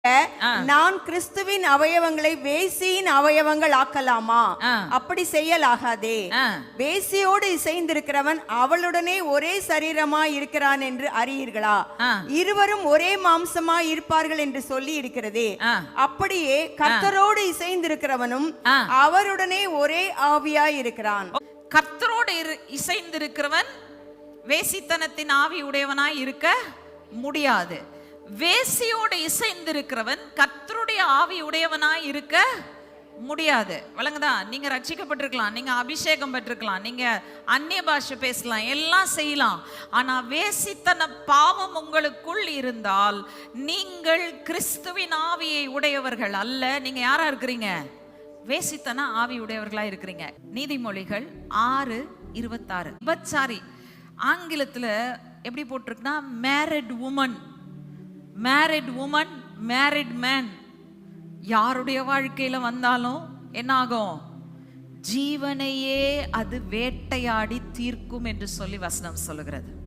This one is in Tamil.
நான் கிறிஸ்துவின் அவயவங்களை வேசியின் அவயவங்கள் ஆக்கலாமா? அப்படி செய்யலாகாதே. வேசியோடு இசைந்திருக்கிறவன் அவளுடனே ஒரே சரீரமாய் இருக்கிறான் என்று அறியீர்களா? இருவரும் ஒரே மாம்சமாய் இருப்பார்கள் என்று சொல்லி இருக்கிறதே. அப்படியே கர்த்தரோடு இசைந்திருக்கிறவனும் அவருடனே ஒரே ஆவியாய் இருக்கிறான். கர்த்தரோடு இசைந்திருக்கிறவன் வேசித்தனத்தின் ஆவி உடையவனாய் இருக்க முடியாது. வேசியோடு இசைந்திருக்கிறவன் கர்த்தருடைய ஆவி உடையவனாய் இருக்க முடியாது. வழங்குதா? நீங்க ரட்சிக்கப்பட்டிருக்கலாம், நீங்க அபிஷேகம் பெற்றிருக்கலாம், நீங்க அந்நிய பாஷை பேசலாம், எல்லாம் செய்யலாம். ஆனா வேசித்தன பாவம் உங்களுக்குள் இருந்தால் நீங்கள் கிறிஸ்துவின் ஆவியை உடையவர்கள் அல்ல. நீங்க யாரா இருக்கிறீங்க? வேசித்தன ஆவி உடையவர்களா இருக்கிறீங்க. நீதிமொழிகள் 6:26. விபச்சாரி ஆங்கிலத்துல எப்படி போட்டிருக்குன்னா married woman, married woman, married man. யாருடைய வாழ்க்கையில வந்தாலும் என்ன ஆகும்? ஜீவனையே அது வேட்டையாடி தீர்க்கும் என்று சொல்லி வசனம் சொல்லுகிறது.